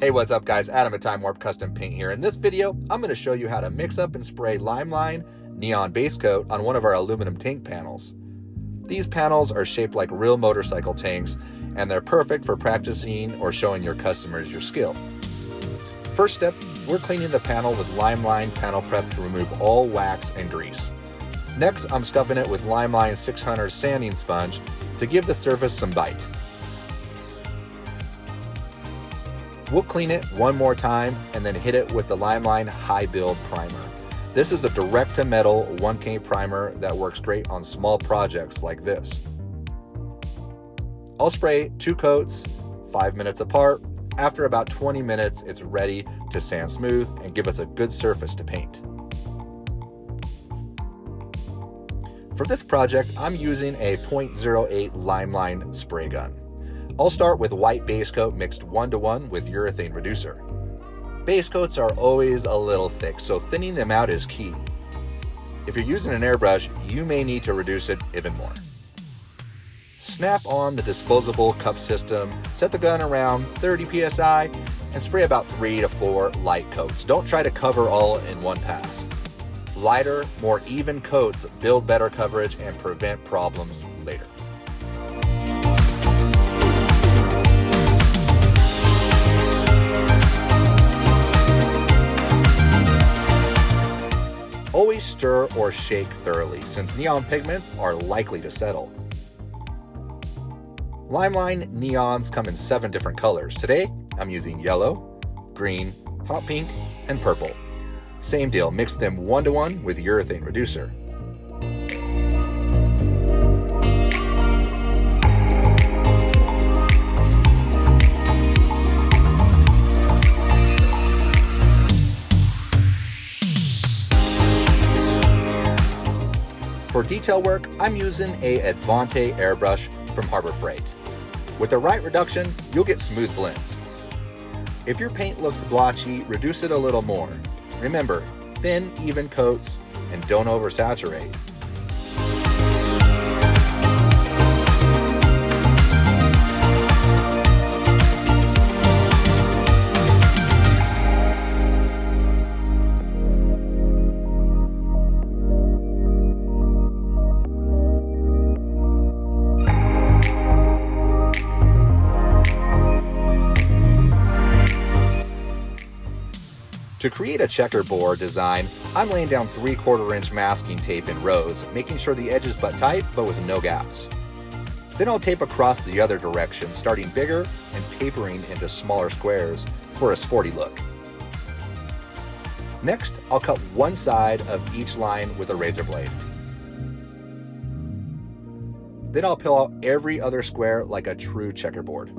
Hey, what's up guys? Adam at Time Warp Custom Paint here. In this video, I'm going to show you how to mix up and spray LiME Neon Basecoat on one of our aluminum tank panels. These panels are shaped like real motorcycle tanks, and they're perfect for practicing or showing your customers your skill. First step, we're cleaning the panel with LiME Panel Prep to remove all wax and grease. Next, I'm scuffing it with LiME 600 sanding sponge to give the surface some bite. We'll clean it one more time and then hit it with the LiME High Build Primer. This is a direct-to-metal 1K primer that works great on small projects like this. I'll spray 2 coats, 5 minutes apart. After about 20 minutes, it's ready to sand smooth and give us a good surface to paint. For this project, I'm using a .08 LiME spray gun. I'll start with white base coat mixed 1:1 with urethane reducer. Base coats are always a little thick, so thinning them out is key. If you're using an airbrush, you may need to reduce it even more. Snap on the disposable cup system, set the gun around 30 psi, and spray about 3 to 4 light coats. Don't try to cover all in one pass. Lighter, more even coats build better coverage and prevent problems later. Always stir or shake thoroughly, since neon pigments are likely to settle. LiME neons come in 7 different colors. Today, I'm using yellow, green, hot pink, and purple. Same deal, mix them 1:1 with urethane reducer. For detail work, I'm using a Advante airbrush from Harbor Freight. With the right reduction, you'll get smooth blends. If your paint looks blotchy, reduce it a little more. Remember, thin, even coats, and don't oversaturate. To create a checkerboard design, I'm laying down 3/4 inch masking tape in rows, making sure the edges butt tight but with no gaps. Then I'll tape across the other direction, starting bigger and tapering into smaller squares for a sporty look. Next, I'll cut one side of each line with a razor blade. Then I'll peel out every other square like a true checkerboard.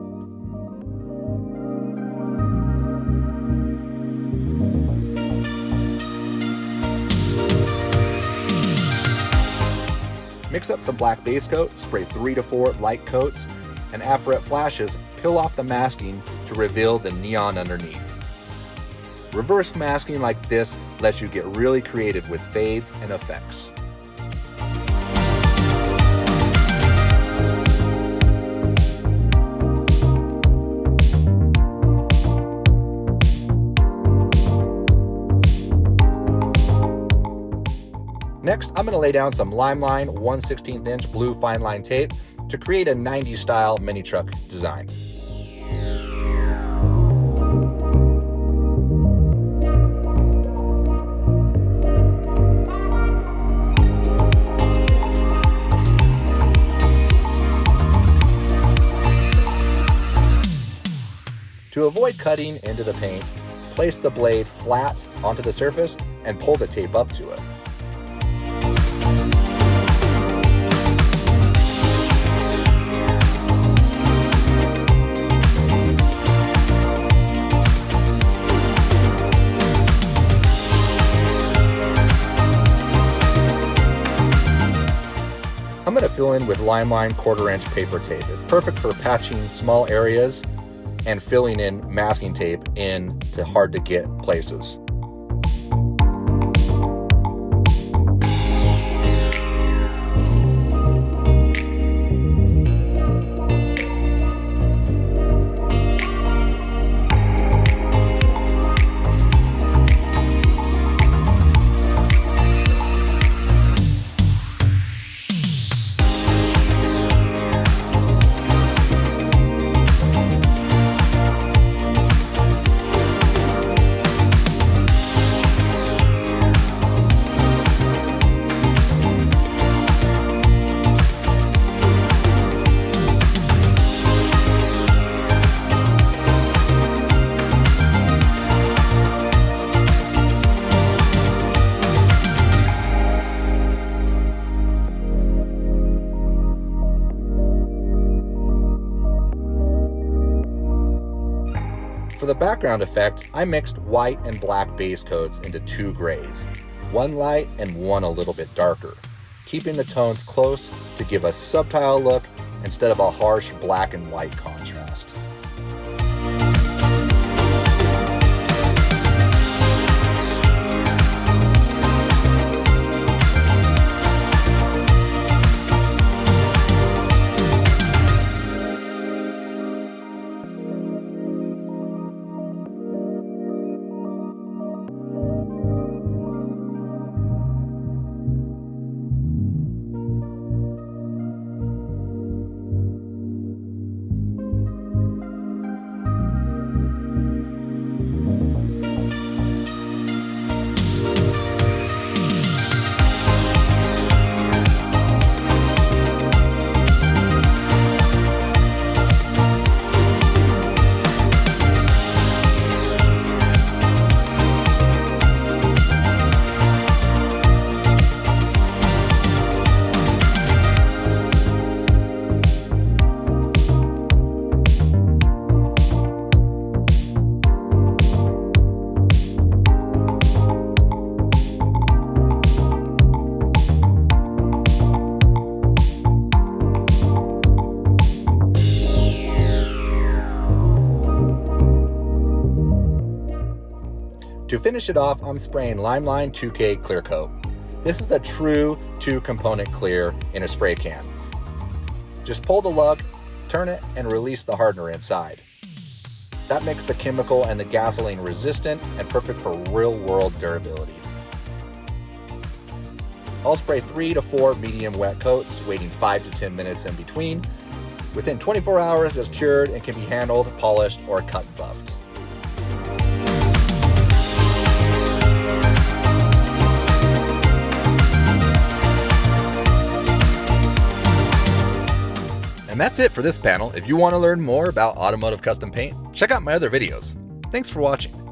Mix up some black base coat, spray 3 to 4 light coats, and after it flashes, peel off the masking to reveal the neon underneath. Reverse masking like this lets you get really creative with fades and effects. Next, I'm going to lay down some LiME 1/16 inch blue fine line tape to create a 90s style mini truck design. To avoid cutting into the paint, place the blade flat onto the surface and pull the tape up to it. I'm going to fill in with LiME 1/4 inch paper tape. It's perfect for patching small areas and filling in masking tape into hard to get places. the background effect, I mixed white and black base coats into 2 grays, one light and one a little bit darker, keeping the tones close to give a subtle look instead of a harsh black and white contrast. To finish it off, I'm spraying LiME 2K Clearcoat. This is a true 2-component clear in a spray can. Just pull the lug, turn it, and release the hardener inside. That makes the chemical and the gasoline resistant and perfect for real-world durability. I'll spray 3 to 4 medium wet coats, waiting 5 to 10 minutes in between. Within 24 hours, it's cured and can be handled, polished, or cut and buffed. And that's it for this panel. If you want to learn more about automotive custom paint, check out my other videos. Thanks for watching.